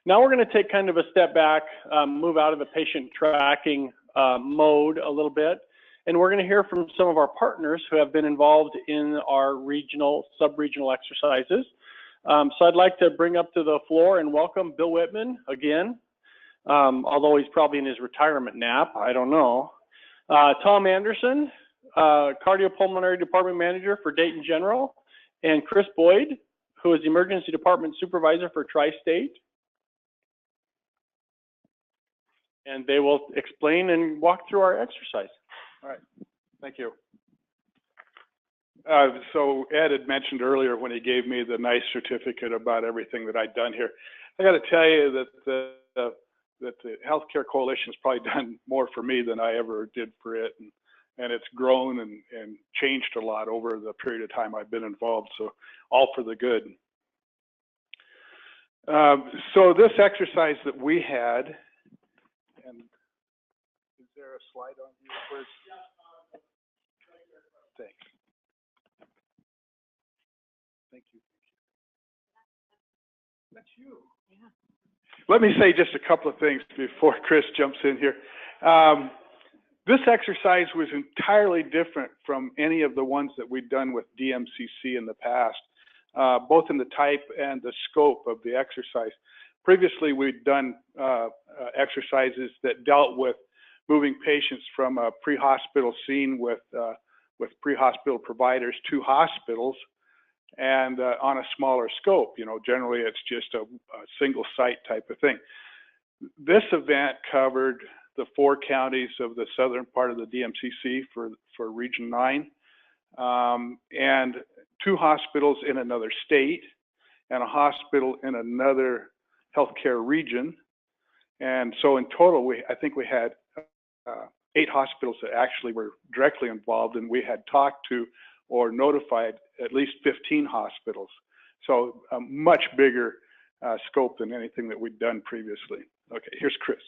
Now we're going to take kind of a step back, move out of the patient tracking mode a little bit, and we're going to hear from some of our partners who have been involved in our regional, sub-regional exercises. So I'd like to bring up to the floor and welcome Bill Whitman again, although he's probably in his retirement nap, I don't know. Tom Anderson, Cardiopulmonary Department Manager for Dayton General, and Chris Boyd, who is the Emergency Department Supervisor for TriState. And they will explain and walk through our exercise. All right, thank you. So Ed had mentioned earlier when he gave me the nice certificate about everything that I'd done here. I got to tell you that the Healthcare Coalition has probably done more for me than I ever did for it, and it's grown and changed a lot over the period of time I've been involved. So all for the good. So this exercise that we had, and is there a slide on here? Where's, thanks. Thank you. That's you. Yeah. Let me say just a couple of things before Chris jumps in here. This exercise was entirely different from any of the ones that we'd done with DMCC in the past, both in the type and the scope of the exercise. Previously, we'd done exercises that dealt with moving patients from a pre-hospital scene with pre-hospital providers to hospitals, and on a smaller scope. You know, generally it's just a single site type of thing. This event covered the 4 counties of the southern part of the DMCC for Region 9, and 2 hospitals in another state, and a hospital in another healthcare region. And so in total, I think we had 8 hospitals that actually were directly involved, and we had talked to or notified at least 15 hospitals. So a much bigger scope than anything that we'd done previously. Okay, here's Chris.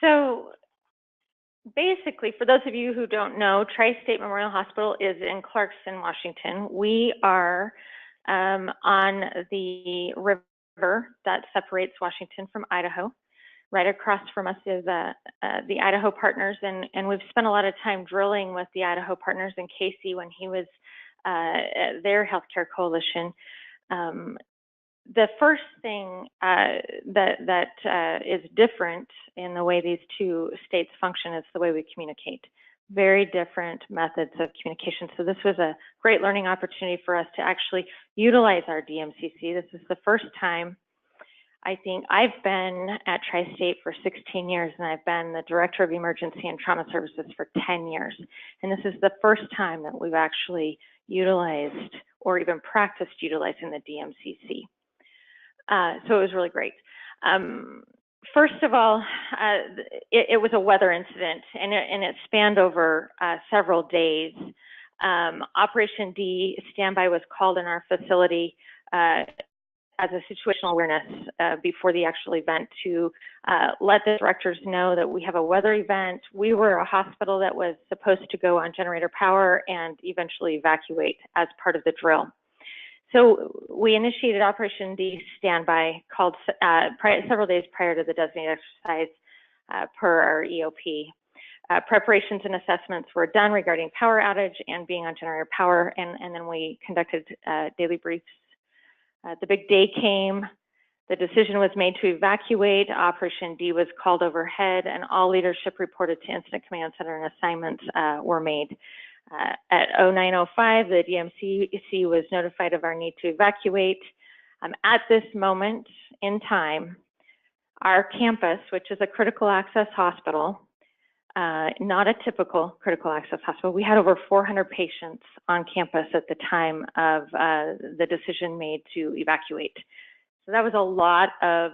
So basically, for those of you who don't know, TriState Memorial Hospital is in Clarkston, Washington. We are on the river that separates Washington from Idaho. Right across from us is the Idaho partners, and we've spent a lot of time drilling with the Idaho partners and Casey when he was their healthcare coalition. The first thing that is different in the way these 2 states function is the way we communicate. Very different methods of communication. So this was a great learning opportunity for us to actually utilize our DMCC. This is the first time I think I've been at TriState for 16 years, and I've been the Director of Emergency and Trauma Services for 10 years. And this is the first time that we've actually utilized or even practiced utilizing the DMCC. So it was really great. First of all, it was a weather incident, and it spanned over several days. Operation D standby was called in our facility as a situational awareness before the actual event to let the directors know that we have a weather event. We were a hospital that was supposed to go on generator power and eventually evacuate as part of the drill. So we initiated Operation D standby, called several days prior to the designated exercise per our EOP. Preparations and assessments were done regarding power outage and being on generator power, and then we conducted daily briefs. The big day came, the decision was made to evacuate, Operation D was called overhead, and all leadership reported to Incident Command Center and assignments were made. At 09:05, the DMCC was notified of our need to evacuate. At this moment in time, our campus, which is a critical access hospital, not a typical critical access hospital, we had over 400 patients on campus at the time of the decision made to evacuate. So that was a lot of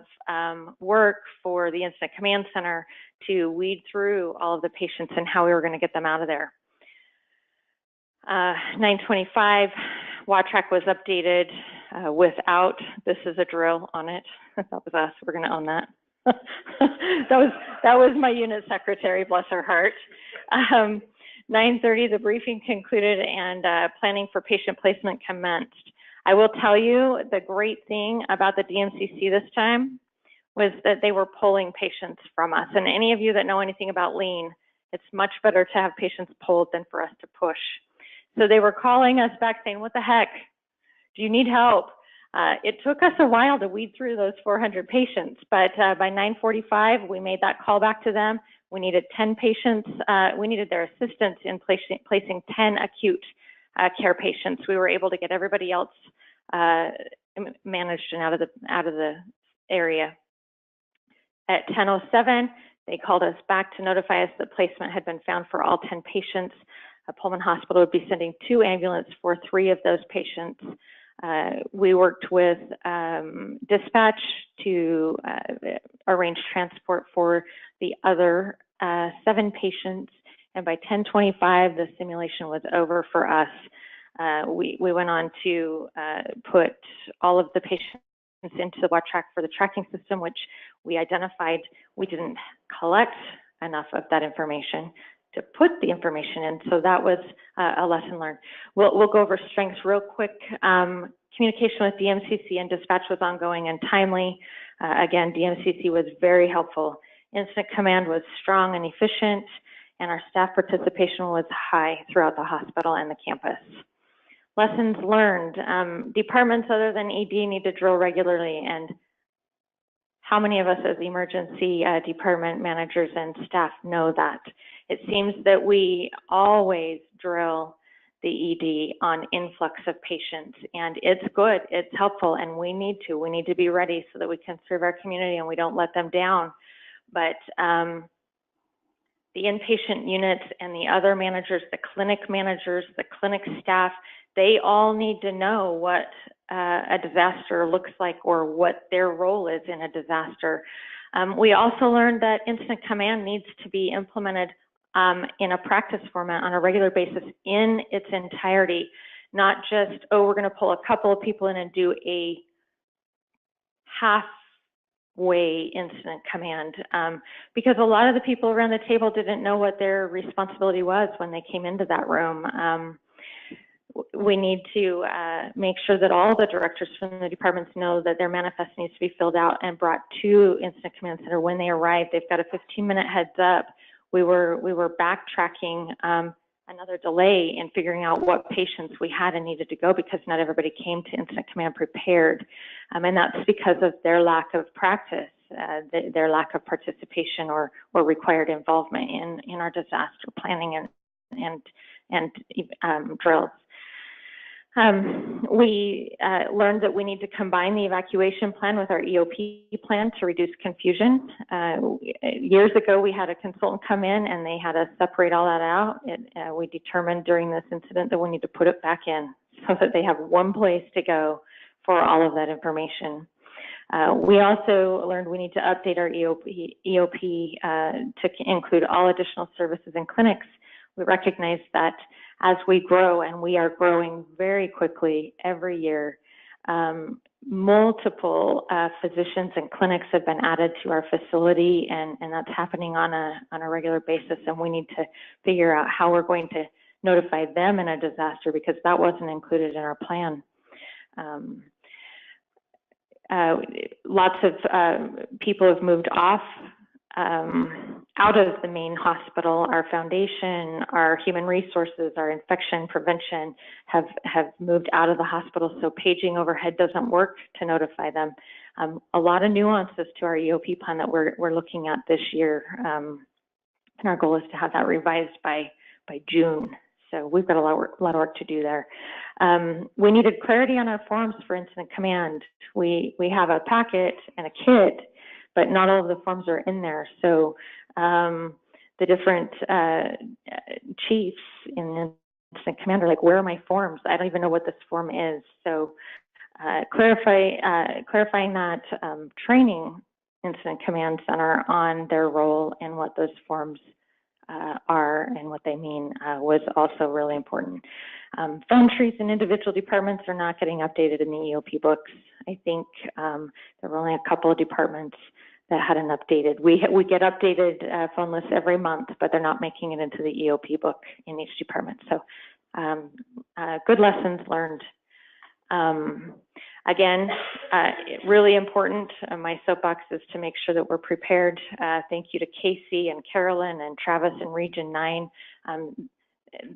work for the Incident Command Center to weed through all of the patients and how we were going to get them out of there. 9:25, WATRAC was updated without "this is a drill" on it. That was us. We're going to own that. that was my unit secretary, bless her heart. 9:30, the briefing concluded and planning for patient placement commenced. I will tell you the great thing about the DMCC this time was that they were pulling patients from us. And any of you that know anything about lean, it's much better to have patients pulled than for us to push. So they were calling us back saying, what the heck? Do you need help? It took us a while to weed through those 400 patients, but by 9:45, we made that call back to them. We needed 10 patients. We needed their assistance in placing 10 acute care patients. We were able to get everybody else managed and out of the area. At 10:07, they called us back to notify us that placement had been found for all 10 patients. Pullman Hospital would be sending 2 ambulances for 3 of those patients. We worked with dispatch to arrange transport for the other 7 patients, and by 10:25, the simulation was over for us. We went on to put all of the patients into the WATTRAC for the tracking system, which we identified we didn't collect enough of that information to put the information in. So that was a lesson learned. We'll go over strengths real quick. Communication with DMCC and dispatch was ongoing and timely. Again, DMCC was very helpful. Incident command was strong and efficient, and our staff participation was high throughout the hospital and the campus. Lessons learned. Departments other than ED need to drill regularly, and how many of us as emergency department managers and staff know that? It seems that we always drill the ED on influx of patients, and it's good, it's helpful, and we need to be ready so that we can serve our community and we don't let them down. But the inpatient units and the other managers, the clinic managers, the clinic staff, they all need to know what a disaster looks like or what their role is in a disaster. We also learned that incident command needs to be implemented in a practice format on a regular basis in its entirety, not just, oh, we're going to pull a couple of people in and do a halfway incident command, because a lot of the people around the table didn't know what their responsibility was when they came into that room. We need to make sure that all the directors from the departments know that their manifest needs to be filled out and brought to Incident Command Center when they arrive. They've got a 15-minute heads up. We were backtracking another delay in figuring out what patients we had and needed to go because not everybody came to Incident Command prepared. And that's because of their lack of practice, their lack of participation or required involvement in our disaster planning and drills. We learned that we need to combine the evacuation plan with our EOP plan to reduce confusion. Years ago, we had a consultant come in and they had us separate all that out. We determined during this incident that we need to put it back in so that they have one place to go for all of that information. We also learned we need to update our EOP to include all additional services and clinics. We recognize that as we grow, and we are growing very quickly every year, multiple physicians and clinics have been added to our facility, and that's happening on a regular basis, and we need to figure out how we're going to notify them in a disaster because that wasn't included in our plan. Lots of people have moved off out of the main hospital. Our foundation, our human resources, our infection prevention have moved out of the hospital, so paging overhead doesn't work to notify them. A lot of nuances to our EOP plan that we're looking at this year, and our goal is to have that revised by June. So we've got a lot of work to do there. We needed clarity on our forms for incident command. We have a packet and a kit, but not all of the forms are in there. So the different chiefs in incident command are like, where are my forms? I don't even know what this form is. So clarifying that, training incident command center on their role and what those forms are and what they mean was also really important. Phone trees in individual departments are not getting updated in the EOP books. I think there were only a couple of departments that hadn't updated. We get updated phone lists every month, but they're not making it into the EOP book in each department. So good lessons learned. Again, really important, my soapbox is to make sure that we're prepared. Thank you to Casey and Carolyn and Travis in Region 9.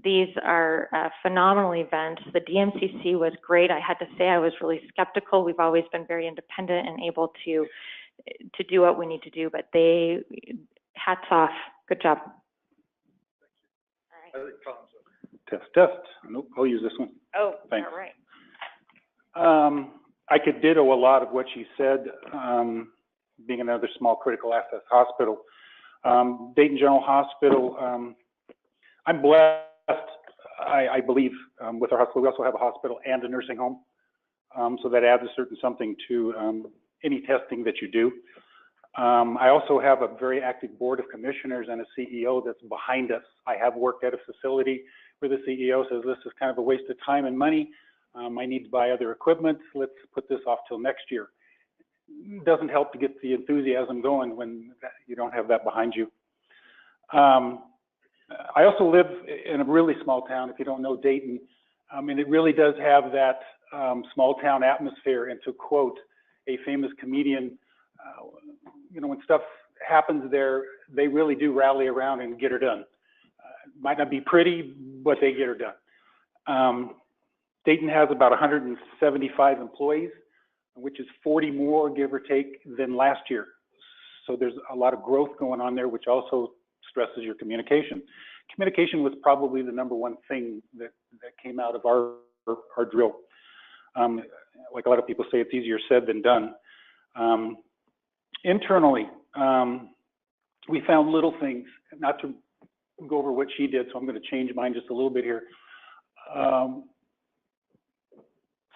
These are phenomenal events. The DMCC was great. I had to say I was really skeptical. We've always been very independent and able to do what we need to do, but hats off. Good job. All right. Test. Nope, I'll use this one. Oh, thanks. All right. I could ditto a lot of what she said, being another small critical access hospital. Dayton General Hospital, I'm blessed, I believe, with our hospital. We also have a hospital and a nursing home, so that adds a certain something to any testing that you do. I also have a very active board of commissioners and a CEO that's behind us. I have worked at a facility where the CEO says, this is kind of a waste of time and money. I need to buy other equipment. Let's put this off till next year. It doesn't help to get the enthusiasm going when you don't have that behind you. I also live in a really small town. If you don't know Dayton, and it really does have that small town atmosphere. And to quote a famous comedian, when stuff happens there, they really do rally around and get her done. Might not be pretty, but they get her done. Dayton has about 175 employees, which is 40 more, give or take, than last year. So there's a lot of growth going on there, which also stresses your communication. Communication was probably the number one thing that came out of our drill. Like a lot of people say, it's easier said than done. Internally, we found little things, not to go over what she did, so I'm going to change mine just a little bit here.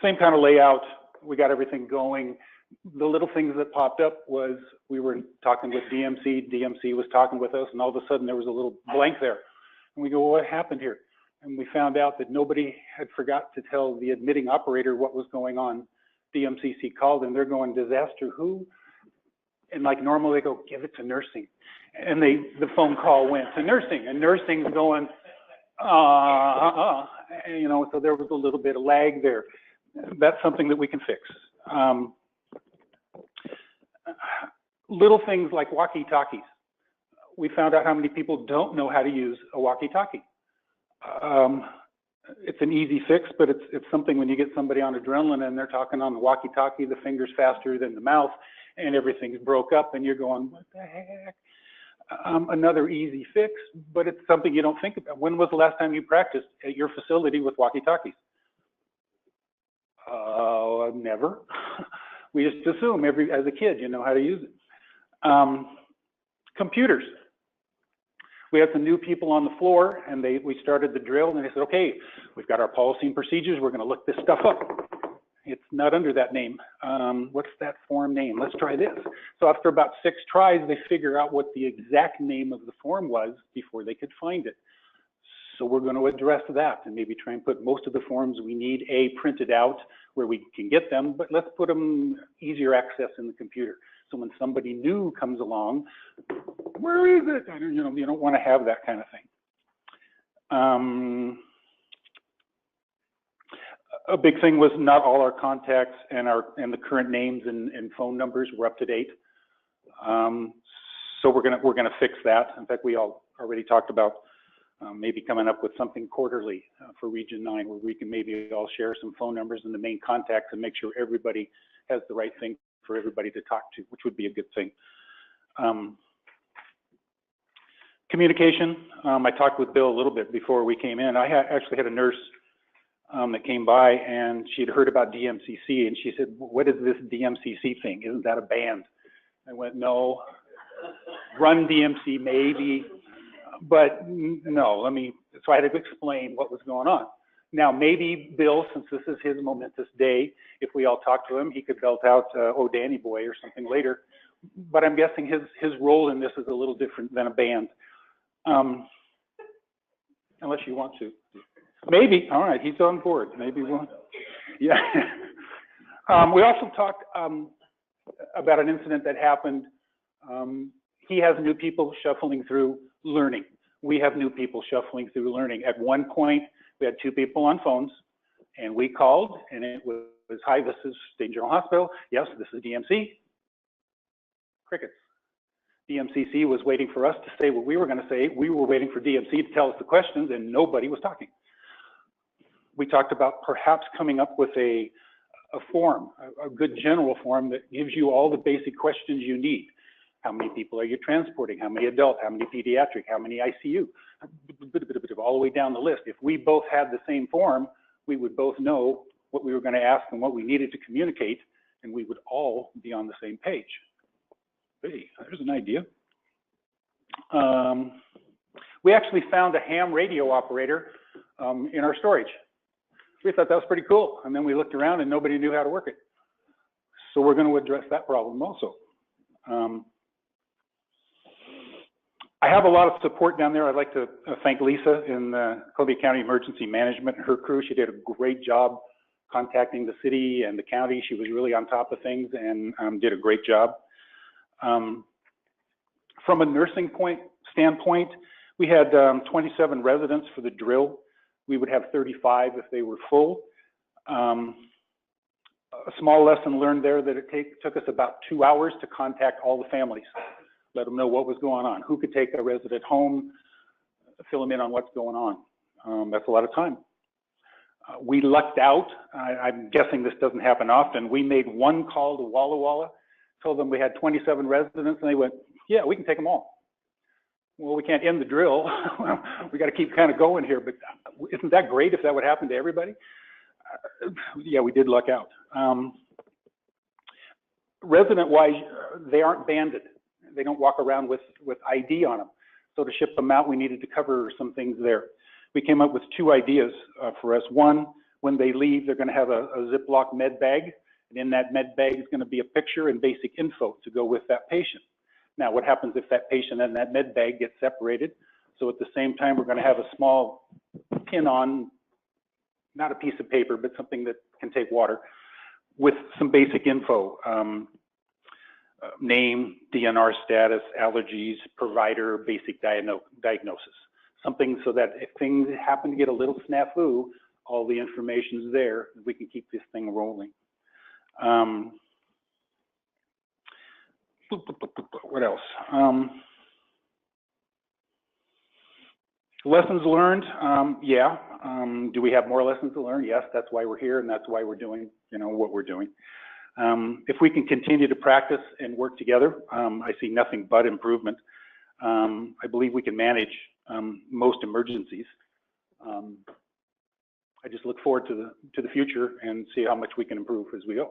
Same kind of layout, we got everything going. The little things that popped up was we were talking with DMC was talking with us, and all of a sudden there was a little blank there. And we go, well, what happened here? And we found out that nobody had forgot to tell the admitting operator what was going on. DMCC called and they're going, disaster who? And like normal, they go, give it to nursing. And the phone call went to nursing, and nursing's going, so there was a little bit of lag there. That's something that we can fix. Little things like walkie-talkies. We found out how many people don't know how to use a walkie-talkie. It's an easy fix, but it's something when you get somebody on adrenaline and they're talking on the walkie-talkie, the finger's faster than the mouth, and everything's broke up, and you're going, what the heck? Another easy fix, but it's something you don't think about. When was the last time you practiced at your facility with walkie-talkies? Never. We just assume as a kid, you know how to use it. Computers. We had some new people on the floor, and we started the drill, and they said, okay, we've got our policy and procedures. We're going to look this stuff up. It's not under that name. What's that form name? Let's try this. So after about 6 tries, they figure out what the exact name of the form was before they could find it. So we're going to address that and maybe try and put most of the forms we need printed out where we can get them, but let's put them easier access in the computer. So when somebody new comes along, where is it? You don't want to have that kind of thing. A big thing was not all our contacts and the current names and phone numbers were up to date. So we're gonna fix that. In fact, we all already talked about maybe coming up with something quarterly for Region 9, where we can maybe all share some phone numbers and the main contacts and make sure everybody has the right thing for everybody to talk to, which would be a good thing. Communication, I talked with Bill a little bit before we came in. I actually had a nurse that came by, and she'd heard about DMCC, and she said, what is this DMCC thing? Isn't that a band? I went, no. Run DMC maybe, but no, so I had to explain what was going on. Now, maybe Bill, since this is his momentous day, if we all talk to him, he could belt out, oh, Danny Boy or something later. But I'm guessing his role in this is a little different than a band. Unless you want to. Maybe, all right, he's on board. Maybe we'll, yeah. We also talked about an incident that happened. He has new people shuffling through learning. We have new people shuffling through learning. At one point, we had 2 people on phones, And we called, and it was, hi, this is State General Hospital. Yes, this is DMC. Crickets. DMCC was waiting for us to say what we were going to say. We were waiting for DMC to tell us the questions, and nobody was talking. We talked about perhaps coming up with a form, a good general form that gives you all the basic questions you need. How many people are you transporting? How many adult? How many pediatric? How many ICU? All the way down the list. If we both had the same form, we would both know what we were going to ask and what we needed to communicate, and we would all be on the same page. Hey, there's an idea. We actually found a ham radio operator in our storage. We thought that was pretty cool. And then we looked around and nobody knew how to work it. So we're going to address that problem also. I have a lot of support down there. I'd like to thank Lisa in Columbia County Emergency Management and her crew. She did a great job contacting the city and the county. She was really on top of things and did a great job. From a nursing standpoint, we had 27 residents for the drill. We would have 35 if they were full. A small lesson learned there that it took us about 2 hours to contact all the families, let them know what was going on, who could take a resident home, fill them in on what's going on. That's a lot of time. We lucked out. I'm guessing this doesn't happen often. We made one call to Walla Walla, told them we had 27 residents, and they went, yeah, we can take them all. Well, we can't end the drill. We got to keep kind of going here, but isn't that great if that would happen to everybody? Yeah, we did luck out. Resident-wise, they aren't banded. They don't walk around with ID on them. So to ship them out, we needed to cover some things there. We came up with 2 ideas for us. One, when they leave, they're going to have a Ziploc med bag, and in that med bag is going to be a picture and basic info to go with that patient. Now, what happens if that patient and that med bag get separated? So at the same time, we're going to have a small pin on, not a piece of paper, but something that can take water, with some basic info, name, DNR status, allergies, provider, basic diagnosis. Something so that if things happen to get a little snafu, all the information's there, we can keep this thing rolling. What else? Lessons learned, yeah. Do we have more lessons to learn? Yes, that's why we're here and that's why we're doing, what we're doing. If we can continue to practice and work together, I see nothing but improvement. I believe we can manage most emergencies. I just look forward to the future and see how much we can improve as we go.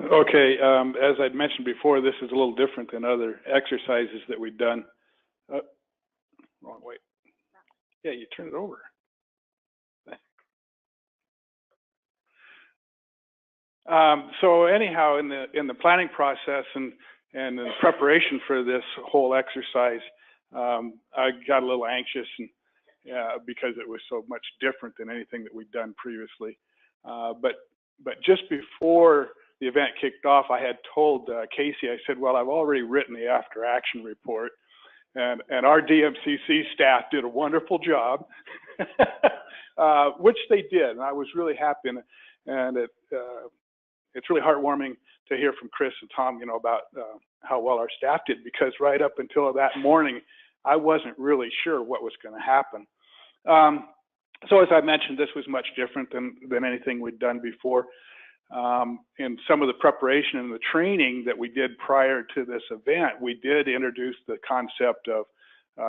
Okay, as I'd mentioned before, this is a little different than other exercises that we've done. Wrong way. Yeah, you turn it over. So anyhow, in the planning process and in the preparation for this whole exercise, I got a little anxious and because it was so much different than anything that we'd done previously. But just before the event kicked off, I had told Casey, I said, well, I've already written the after action report, and our DMCC staff did a wonderful job, which they did, and I was really happy. And it's really heartwarming to hear from Chris and Tom, about how well our staff did, because right up until that morning, I wasn't really sure what was going to happen. So as I mentioned, this was much different than anything we'd done before. In some of the preparation and the training that we did prior to this event, we did introduce the concept of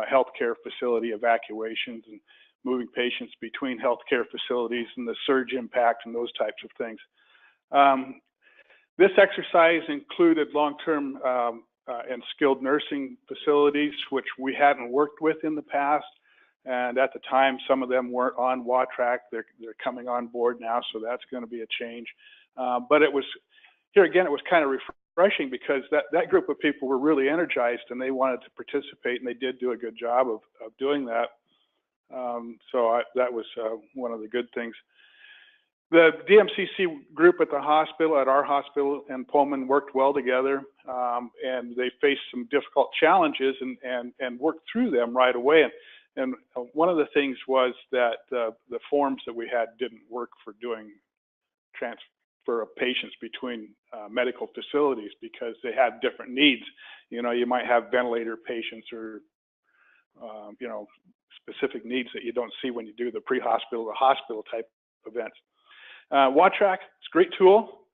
healthcare facility evacuations and moving patients between healthcare facilities and the surge impact and those types of things. This exercise included long-term and skilled nursing facilities, which we hadn't worked with in the past. And at the time, some of them weren't on WATRAC. They're coming on board now, so that's going to be a change. But it was, here again, it was kind of refreshing because that group of people were really energized and they wanted to participate, and they did do a good job of doing that. So that was one of the good things. The DMCC group at the hospital, at our hospital in Pullman, worked well together, and they faced some difficult challenges and worked through them right away. And one of the things was that the forms that we had didn't work for doing transfer of patients between medical facilities because they had different needs. You know, you might have ventilator patients or, you know, specific needs that you don't see when you do the pre-hospital or hospital type events. WATRAC, it's a great tool,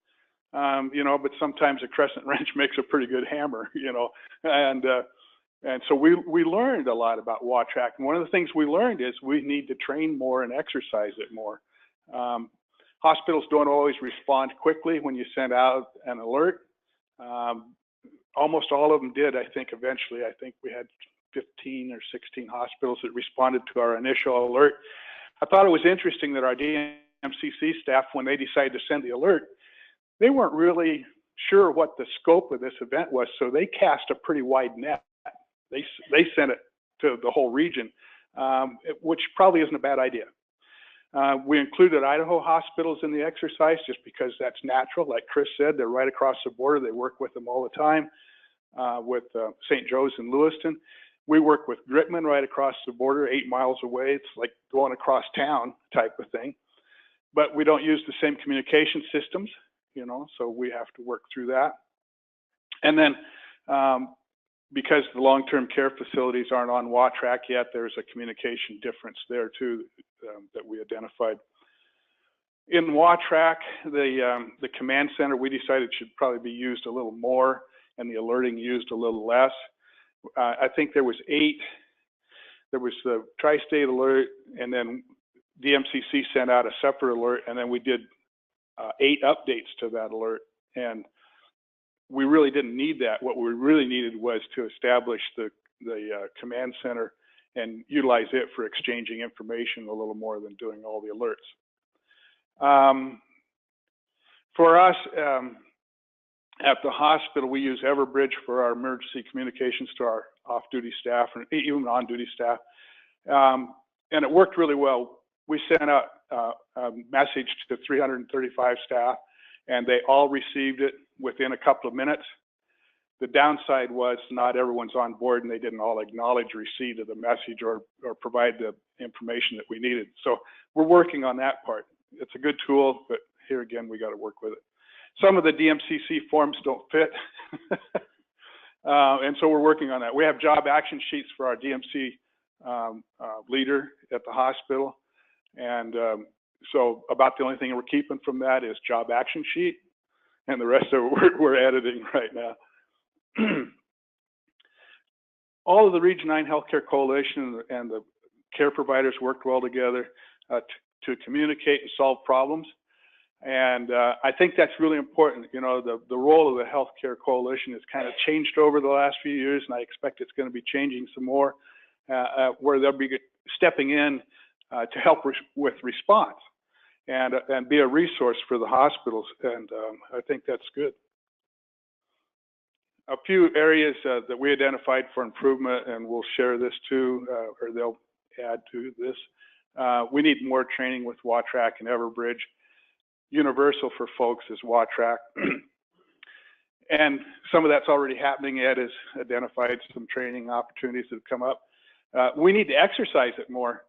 you know, but sometimes a crescent wrench makes a pretty good hammer, you know, and so we learned a lot about WATRAC. And one of the things we learned is we need to train more and exercise it more. Hospitals don't always respond quickly when you send out an alert. Almost all of them did, I think, eventually. I think we had 15 or 16 hospitals that responded to our initial alert. I thought it was interesting that our DMCC staff, when they decided to send the alert, they weren't really sure what the scope of this event was, so they cast a pretty wide net. They sent it to the whole region, which probably isn't a bad idea. We included Idaho hospitals in the exercise just because that's natural. Like Chris said, they're right across the border. They work with them all the time, with St. Joe's and Lewiston. We work with Gritman right across the border, 8 miles away. It's like going across town type of thing. But we don't use the same communication systems, you know, so we have to work through that. And then because the long-term care facilities aren't on WATRAC yet, there's a communication difference there too that we identified. In WATRAC, the command center, we decided should probably be used a little more and the alerting used a little less. I think there was 8. There was the TriState alert, and then DMCC sent out a separate alert, and then we did 8 updates to that alert. And we really didn't need that. What we really needed was to establish the command center and utilize it for exchanging information a little more than doing all the alerts. For us, at the hospital, we use Everbridge for our emergency communications to our off-duty staff and even on-duty staff. And it worked really well. We sent out a message to 335 staff, and they all received it within a couple of minutes. The downside was not everyone's on board, and they didn't all acknowledge receipt of the message or provide the information that we needed. So we're working on that part. It's a good tool, but here again, we got to work with it. Some of the DMCC forms don't fit, and so we're working on that. We have job action sheets for our DMC leader at the hospital, and so about the only thing we're keeping from that is job action sheet, and the rest of it we're editing right now. All of the Region 9 Healthcare Coalition and the care providers worked well together to communicate and solve problems. And I think that's really important. You know, the role of the Healthcare Coalition has kind of changed over the last few years, and I expect it's going to be changing some more, where they'll be stepping in to help with response and be a resource for the hospitals. And I think that's good. A few areas that we identified for improvement, and we'll share this too, or they'll add to this. We need more training with WATRAC and Everbridge. Universal for folks is WATRAC. And some of that's already happening. Ed has identified some training opportunities that have come up. We need to exercise it more.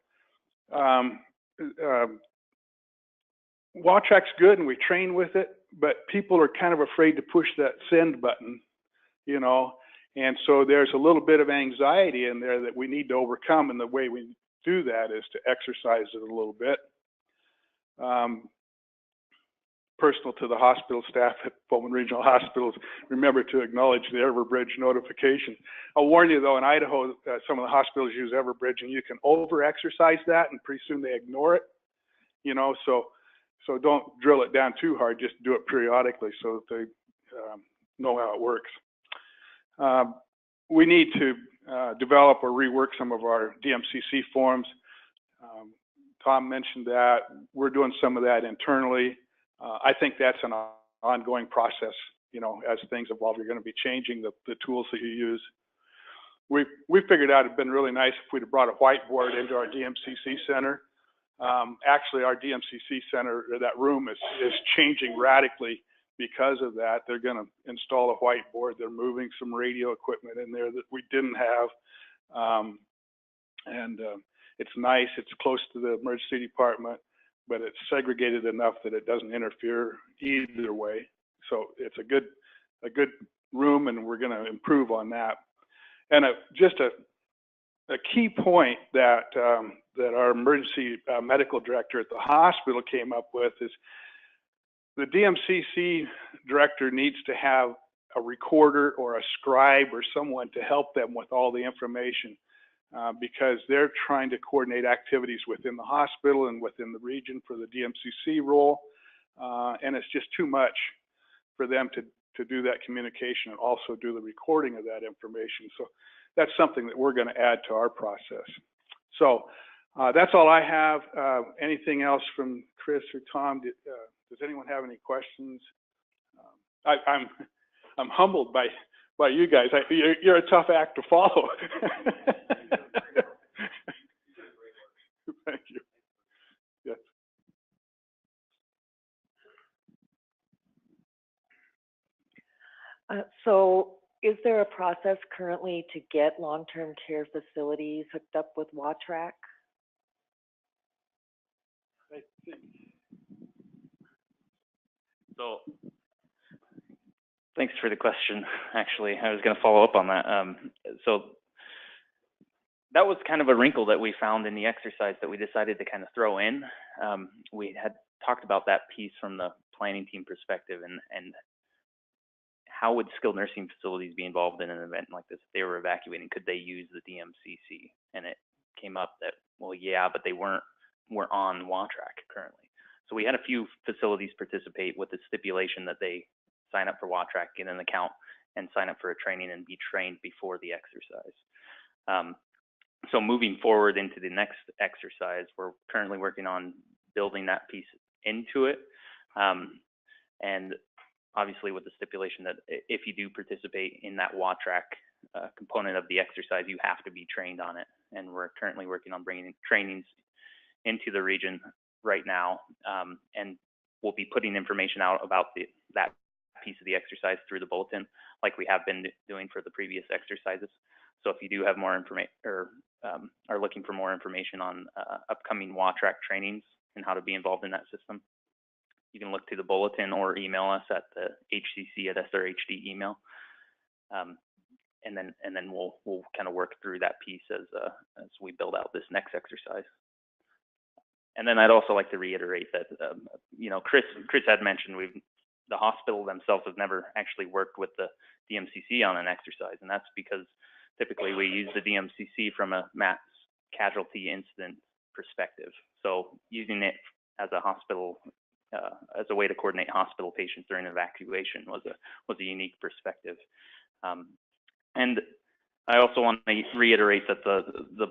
WATRAC's good and we train with it, but people are kind of afraid to push that send button, you know, and so there's a little bit of anxiety in there that we need to overcome, and the way we do that is to exercise it a little bit. Personal to the hospital staff at Pullman Regional Hospitals, remember to acknowledge the Everbridge notification. I'll warn you though, in Idaho, some of the hospitals use Everbridge, and you can over-exercise that, and pretty soon they ignore it, you know, so don't drill it down too hard, just do it periodically so that they know how it works. We need to develop or rework some of our DMCC forms. Tom mentioned that. We're doing some of that internally. I think that's an ongoing process, you know, as things evolve, you're going to be changing the tools that you use. We figured out it'd been really nice if we'd have brought a whiteboard into our DMCC center. Actually, our DMCC center, or that room, is changing radically because of that. They're going to install a whiteboard. They're moving some radio equipment in there that we didn't have. It's nice. It's close to the emergency department, but it's segregated enough that it doesn't interfere either way. So it's a good room, and we're going to improve on that. And just a key point that our emergency medical director at the hospital came up with is the DMCC director needs to have a recorder or a scribe or someone to help them with all the information, because they're trying to coordinate activities within the hospital and within the region for the DMCC role, and it's just too much for them to do that communication and also do the recording of that information. So that's something that we're going to add to our process. So that's all I have. Anything else from Chris or Tom? Does anyone have any questions? I'm humbled by you guys. You're a tough act to follow. Thank you. Yes. So is there a process currently to get long-term care facilities hooked up with WATRAC? So, thanks for the question. Actually, I was going to follow up on that. So that was kind of a wrinkle that we found in the exercise that we decided to kind of throw in. We had talked about that piece from the planning team perspective, and how would skilled nursing facilities be involved in an event like this? If they were evacuating, could they use the DMCC? And it came up that, well, yeah, but they weren't on WATRAC currently. So we had a few facilities participate with the stipulation that they sign up for WATRAC, get an account, and sign up for a training and be trained before the exercise. So moving forward into the next exercise, we're currently working on building that piece into it. And obviously with the stipulation that if you do participate in that WATRAC component of the exercise, you have to be trained on it. And we're currently working on bringing trainings into the region right now, and we'll be putting information out about that piece of the exercise through the bulletin, like we have been doing for the previous exercises. So if you do have more information, or are looking for more information on upcoming WATRAC trainings and how to be involved in that system, you can look to the bulletin or email us at the hcc@srhd email, and then we'll kind of work through that piece as we build out this next exercise. And then I'd also like to reiterate that Chris had mentioned the hospital themselves have never actually worked with the DMCC on an exercise, and that's because typically we use the DMCC from a mass casualty incident perspective. So using it as a hospital, as a way to coordinate hospital patients during evacuation was a unique perspective. And I also want to reiterate that the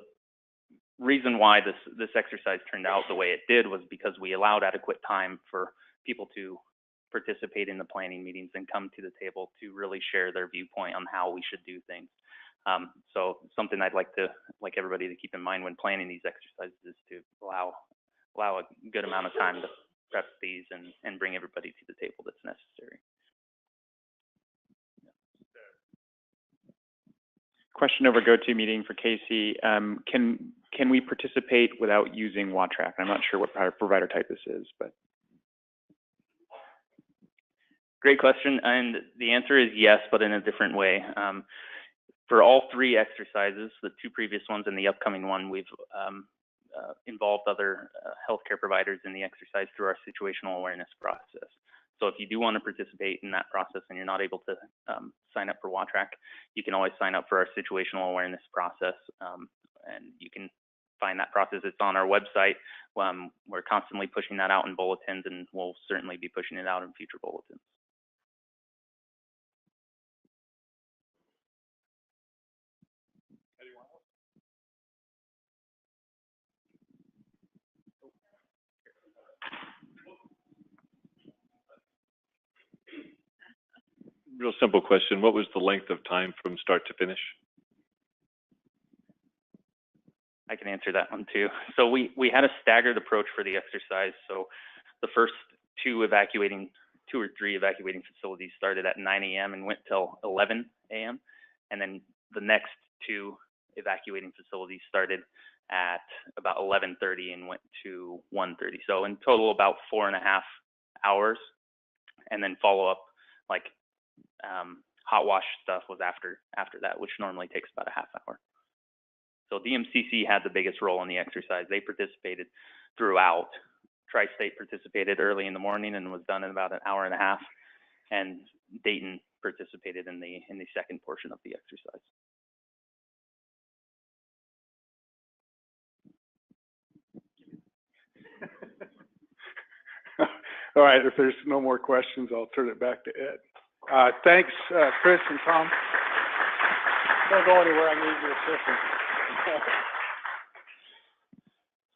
reason why this exercise turned out the way it did was because we allowed adequate time for people to participate in the planning meetings and come to the table to really share their viewpoint on how we should do things. So something I'd like everybody to keep in mind when planning these exercises is to allow a good amount of time to prep these and bring everybody to the table that's necessary. Question over GoToMeeting for Casey. Can we participate without using WATRAC? I'm not sure what provider type this is, but. Great question, and the answer is yes, but in a different way. For all three exercises, the two previous ones and the upcoming one, we've involved other healthcare providers in the exercise through our situational awareness process. So if you do want to participate in that process and you're not able to sign up for WATRAC, you can always sign up for our situational awareness process, and you can find that process. It's on our website. We're constantly pushing that out in bulletins, and we'll certainly be pushing it out in future bulletins. Real simple question. What was the length of time from start to finish? I can answer that one too. So we had a staggered approach for the exercise. So the first two or three evacuating facilities started at 9 a.m. and went till 11 a.m. And then the next two evacuating facilities started at about 11:30 and went to 1:30. So in total, about 4.5 hours. And then follow up, like hot wash stuff was after that, which normally takes about a half hour. So DMCC had the biggest role in the exercise. They participated throughout. TriState participated early in the morning and was done in about an hour and a half. And Dayton participated in the second portion of the exercise. All right, if there's no more questions, I'll turn it back to Ed. Thanks, Chris and Tom. Don't go anywhere, I need your assistance.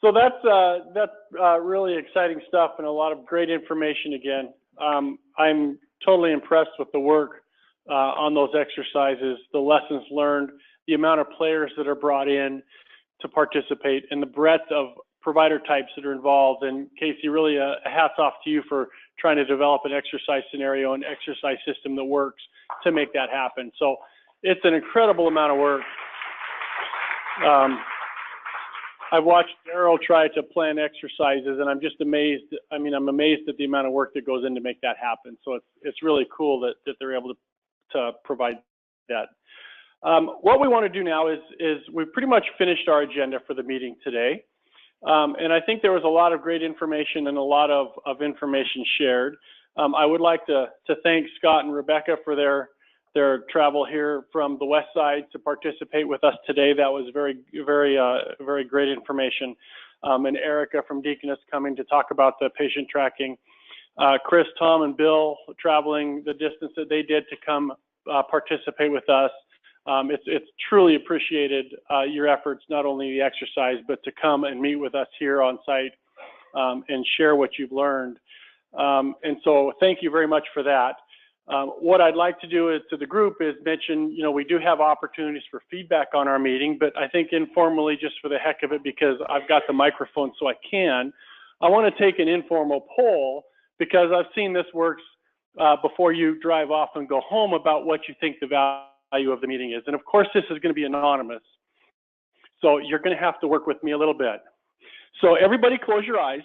So that's really exciting stuff and a lot of great information again. I'm totally impressed with the work on those exercises, the lessons learned, the amount of players that are brought in to participate, and the breadth of provider types that are involved. And Casey, really a hats off to you for trying to develop an exercise scenario and exercise system that works to make that happen. So it's an incredible amount of work. I've watched Daryl try to plan exercises, and I'm just amazed. I mean, I'm amazed at the amount of work that goes in to make that happen. So it's really cool that they're able to provide that. What we want to do now is we've pretty much finished our agenda for the meeting today. And I think there was a lot of great information and a lot of information shared. I would like to thank Scott and Rebecca for their travel here from the west side to participate with us today. That was very great information. And Erica from Deaconess coming to talk about the patient tracking. Chris, Tom, and Bill traveling the distance that they did to come participate with us. It's truly appreciated, your efforts, not only the exercise, but to come and meet with us here on site and share what you've learned. And so thank you very much for that. What I'd like to do to the group is mention, we do have opportunities for feedback on our meeting, but I think informally, just for the heck of it, because I've got the microphone so I want to take an informal poll, because I've seen this works before you drive off and go home about what you think the value of the meeting is. And of course, this is going to be anonymous. So you're going to have to work with me a little bit. So everybody close your eyes.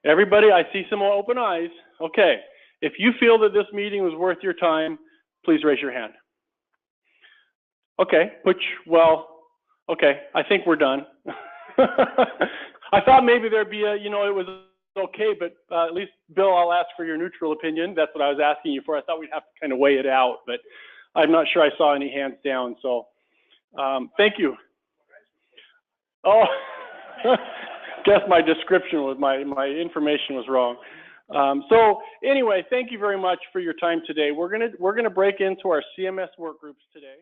Everybody, I see some open eyes. Okay, if you feel that this meeting was worth your time, please raise your hand. Okay, okay, I think we're done. I thought maybe there'd be it was okay, but at least, Bill, I'll ask for your neutral opinion. That's what I was asking you for. I thought we'd have to kind of weigh it out, but I'm not sure I saw any hands down, so thank you. Oh. Guess my description was my information was wrong. So anyway, thank you very much for your time today. We're gonna break into our CMS work groups today.